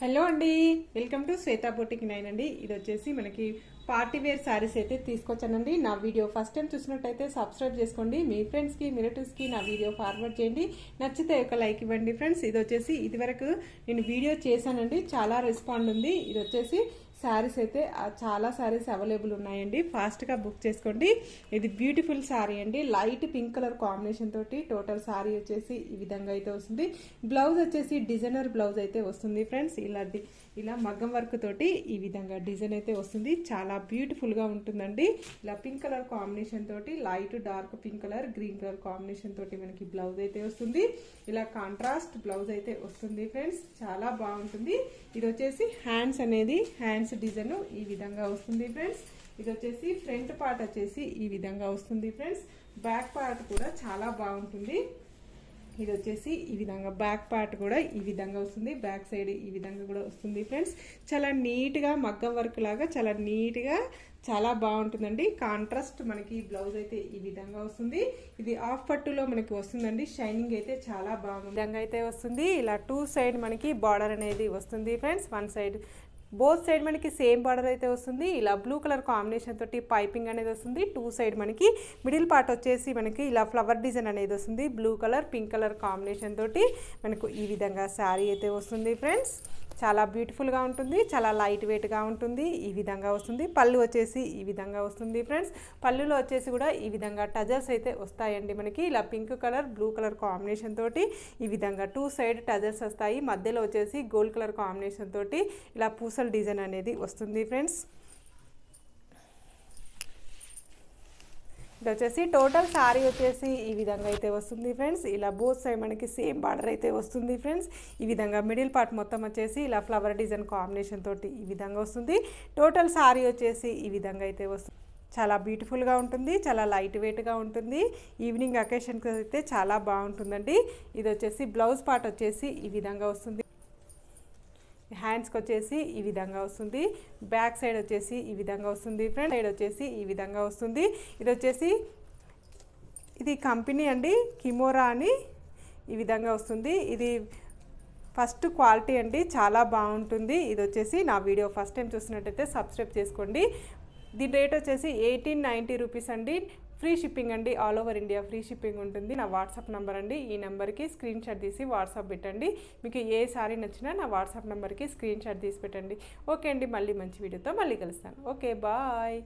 Hello అండి, welcome to Shweta boutique 9 అండి. ఇది వచ్చేసి మనకి పార్టీ వేర్ శారీస్ అయితే తీసుకొచ్చానండి. నా వీడియో ఫస్ట్ టైం చూసినట్టయితే సబ్స్క్రైబ్ చేసుకోండి. మీ ఫ్రెండ్స్కి రిలేటివ్స్కి నా వీడియో ఫార్వర్డ్ చేయండి. నచ్చితే ఒక లైక్ ఇవ్వండి ఫ్రెండ్స్. ఇది వచ్చేసి ఇదివరకు నేను వీడియో చేశానండి, చాలా రెస్పాండ్ ఉంది. ఇది వచ్చేసి శారీస్ అయితే చాలా శారీస్ అవైలబుల్ ఉన్నాయండి, ఫాస్ట్గా బుక్ చేసుకోండి. ఇది బ్యూటిఫుల్ శారీ అండి, లైట్ పింక్ కలర్ కాంబినేషన్ తోటి టోటల్ శారీ వచ్చేసి ఈ విధంగా అయితే వస్తుంది. బ్లౌజ్ వచ్చేసి డిజైనర్ బ్లౌజ్ అయితే వస్తుంది ఫ్రెండ్స్. ఇలా మగ్గం వర్క్ తోటి ఈ విధంగా డిజైన్ అయితే వస్తుంది. చాలా బ్యూటిఫుల్గా ఉంటుందండి. ఇలా పింక్ కలర్ కాంబినేషన్ తోటి light dark pink colour green colour combination తోటి మనకి బ్లౌజ్ అయితే వస్తుంది. ఇలా కాంట్రాస్ట్ బ్లౌజ్ అయితే వస్తుంది ఫ్రెండ్స్, చాలా బాగుంటుంది. ఇది వచ్చేసి హ్యాండ్స్ డిజైన్ ఈ విధంగా వస్తుంది ఫ్రెండ్స్. ఇది వచ్చేసి ఫ్రంట్ పార్ట్ వచ్చేసి ఈ విధంగా వస్తుంది ఫ్రెండ్స్. బ్యాక్ పార్ట్ కూడా చాలా బాగుంటుంది. ఇది వచ్చేసి ఈ విధంగా బ్యాక్ పార్ట్ కూడా ఈ విధంగా వస్తుంది, బ్యాక్ సైడ్ ఈ విధంగా కూడా వస్తుంది ఫ్రెండ్స్. చాలా నీట్గా మగ్గం వర్క్ లాగా చాలా నీట్గా చాలా బాగుంటుందండి. కాంట్రాస్ట్ మనకి బ్లౌజ్ అయితే ఈ విధంగా వస్తుంది. ఇది ఆఫ్ పట్టులో మనకి వస్తుందండి, షైనింగ్ అయితే చాలా బాగుంది. విధంగా అయితే వస్తుంది. ఇలా టూ సైడ్ మనకి బార్డర్ అనేది వస్తుంది friends. One side both side మనకి సేమ్ బార్డర్ అయితే వస్తుంది. ఇలా బ్లూ కలర్ కాంబినేషన్ తోటి పైపింగ్ అనేది వస్తుంది. టూ సైడ్ మనకి మిడిల్ పార్ట్ వచ్చేసి మనకి ఇలా ఫ్లవర్ డిజైన్ అనేది వస్తుంది. Blue colour pink colour combination తోటి మనకు ఈ విధంగా శారీ అయితే వస్తుంది ఫ్రెండ్స్. చాలా బ్యూటిఫుల్గా ఉంటుంది, చాలా లైట్ వెయిట్గా ఉంటుంది. ఈ విధంగా వస్తుంది. పళ్ళు వచ్చేసి ఈ విధంగా వస్తుంది ఫ్రెండ్స్. పళ్ళులో వచ్చేసి కూడా ఈ విధంగా టజల్స్ అయితే వస్తాయండి మనకి. ఇలా pink colour blue colour combination తోటి ఈ విధంగా టూ సైడ్ టజల్స్ వస్తాయి. మధ్యలో వచ్చేసి గోల్డ్ కలర్ కాంబినేషన్ తోటి ఇలా పూసల డిజైన్ అనేది వస్తుంది ఫ్రెండ్స్. ఇది వచ్చేసి టోటల్ శారీ వచ్చేసి ఈ విధంగా అయితే వస్తుంది ఫ్రెండ్స్. ఇలా బోత్ సైడ్ మనకి సేమ్ బార్డర్ అయితే వస్తుంది ఫ్రెండ్స్. ఈ విధంగా మిడిల్ పార్ట్ మొత్తం వచ్చేసి ఇలా ఫ్లవర్ డిజైన్ కాంబినేషన్ తోటి ఈ విధంగా వస్తుంది. టోటల్ శారీ వచ్చేసి ఈ విధంగా అయితే వస్తుంది. చాలా బ్యూటిఫుల్గా ఉంటుంది, చాలా లైట్ వెయిట్గా ఉంటుంది. ఈవినింగ్ అకేషన్కి అయితే చాలా బాగుంటుందండి. ఇది వచ్చేసి బ్లౌజ్ పార్ట్ వచ్చేసి ఈ విధంగా వస్తుంది. హ్యాండ్స్కి వచ్చేసి ఈ విధంగా వస్తుంది. బ్యాక్ సైడ్ వచ్చేసి ఈ విధంగా వస్తుంది. ఫ్రంట్ సైడ్ వచ్చేసి ఈ విధంగా వస్తుంది. ఇది వచ్చేసి ఇది కంపెనీ అండి, కిమోరా అని ఈ విధంగా వస్తుంది. ఇది ఫస్ట్ క్వాలిటీ అండి, చాలా బాగుంటుంది. ఇది వచ్చేసి నా వీడియో ఫస్ట్ టైం చూసినట్టయితే సబ్స్క్రైబ్ చేసుకోండి. దీని రేట్ వచ్చేసి 1890 రూపీస్ అండి. ఫ్రీ షిప్పింగ్ అండి, all over India free shipping ఉంటుంది. నా వాట్సాప్ నెంబర్ అండి, ఈ నెంబర్కి స్క్రీన్ షాట్ తీసి వాట్సాప్ పెట్టండి. మీకు ఏ సారీ నచ్చినా నా వాట్సాప్ నెంబర్కి స్క్రీన్ షాట్ తీసి పెట్టండి. ఓకే అండి, మళ్ళీ మంచి వీడియోతో మళ్ళీ కలుస్తాను. Okay, bye.